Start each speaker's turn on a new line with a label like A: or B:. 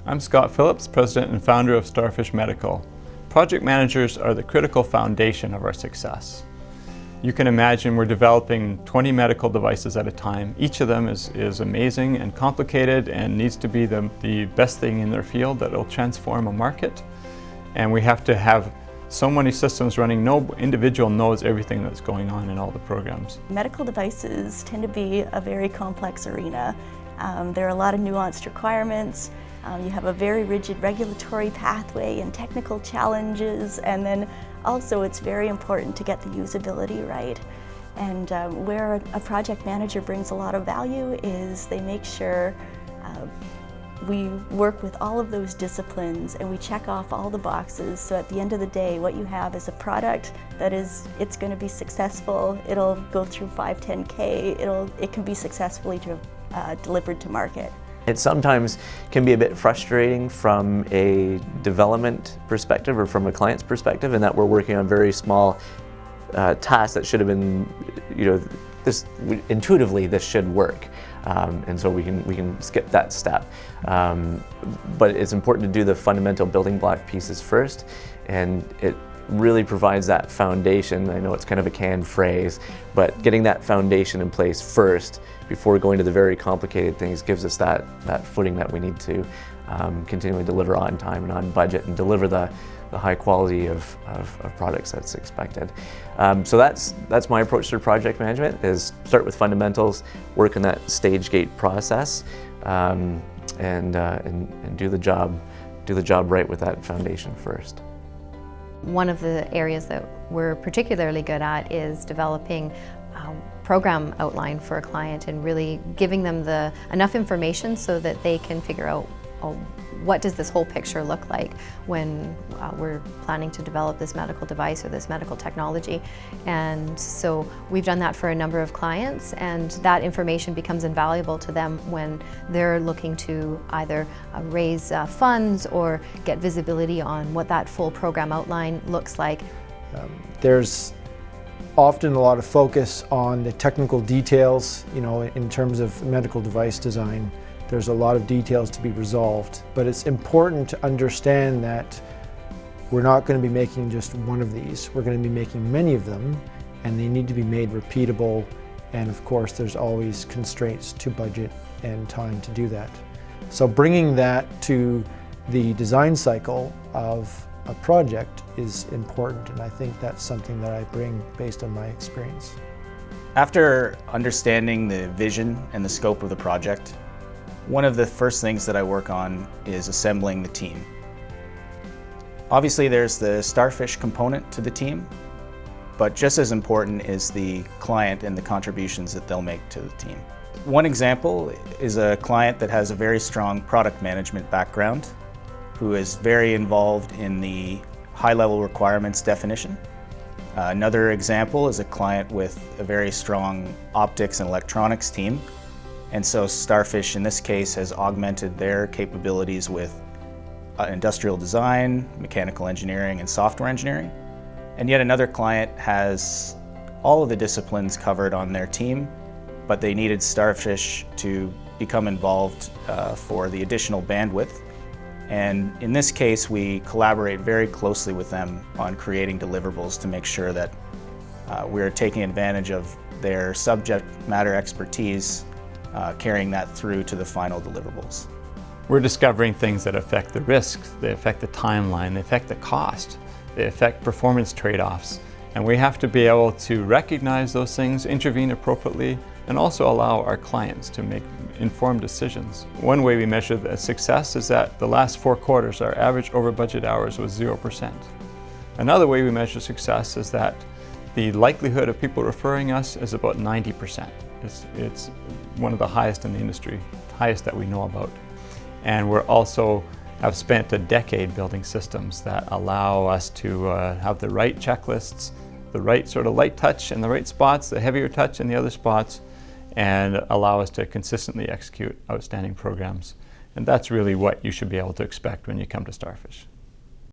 A: I'm Scott Phillips, President and founder of StarFish Medical. Project managers are the critical foundation of our success. You can imagine we're developing 20 medical devices at a time. Each of them is amazing and complicated and needs to be the best thing in their field that will transform a market. And we have to have so many systems running, no individual knows everything that's going on in all the programs.
B: Medical devices tend to be a very complex arena. There are a lot of nuanced requirements. You have a very rigid regulatory pathway and technical challenges, and then also it's very important to get the usability right. And where a project manager brings a lot of value is they make sure we work with all of those disciplines and we check off all the boxes, so at the end of the day what you have is a product that it's going to be successful, it'll go through 510K, it can be successfully delivered to market.
C: It sometimes can be a bit frustrating from a development perspective or from a client's perspective, in that we're working on very small tasks that should have been, intuitively this should work. And so we can skip that step. But it's important to do the fundamental building block pieces first, and it really provides that foundation. I know it's kind of a canned phrase, but getting that foundation in place first before going to the very complicated things gives us that footing that we need to continually deliver on time and on budget and deliver the high quality of products that's expected. So that's my approach to project management, is start with fundamentals, work in that stage gate process, and do the job right with that foundation first.
D: One of the areas that we're particularly good at is developing a program outline for a client and really giving them enough information so that they can figure out, what does this whole picture look like when we're planning to develop this medical device or this medical technology. And so we've done that for a number of clients, and that information becomes invaluable to them when they're looking to either raise funds or get visibility on what that full program outline looks like.
E: There's often a lot of focus on the technical details, in terms of medical device design. There's a lot of details to be resolved, but it's important to understand that we're not going to be making just one of these. We're going to be making many of them, and they need to be made repeatable, and of course there's always constraints to budget and time to do that. So bringing that to the design cycle of a project is important, and I think that's something that I bring based on my experience.
F: After understanding the vision and the scope of the project, one of the first things that I work on is assembling the team. Obviously there's the StarFish component to the team, but just as important is the client and the contributions that they'll make to the team. One example is a client that has a very strong product management background, who is very involved in the high-level requirements definition. Another example is a client with a very strong optics and electronics team. And so StarFish in this case has augmented their capabilities with industrial design, mechanical engineering, and software engineering. And yet another client has all of the disciplines covered on their team, but they needed StarFish to become involved for the additional bandwidth. And in this case, we collaborate very closely with them on creating deliverables to make sure that we're taking advantage of their subject matter expertise, carrying that through to the final deliverables.
A: We're discovering things that affect the risks, they affect the timeline, they affect the cost, they affect performance trade-offs. And we have to be able to recognize those things, intervene appropriately, and also allow our clients to make informed decisions. One way we measure the success is that the last 4 quarters, our average over budget hours was 0%. Another way we measure success is that the likelihood of people referring us is about 90%. It's one of the highest in the industry, highest that we know about. And we're also have spent a decade building systems that allow us to have the right checklists, the right sort of light touch in the right spots, the heavier touch in the other spots, and allow us to consistently execute outstanding programs. And that's really what you should be able to expect when you come to StarFish.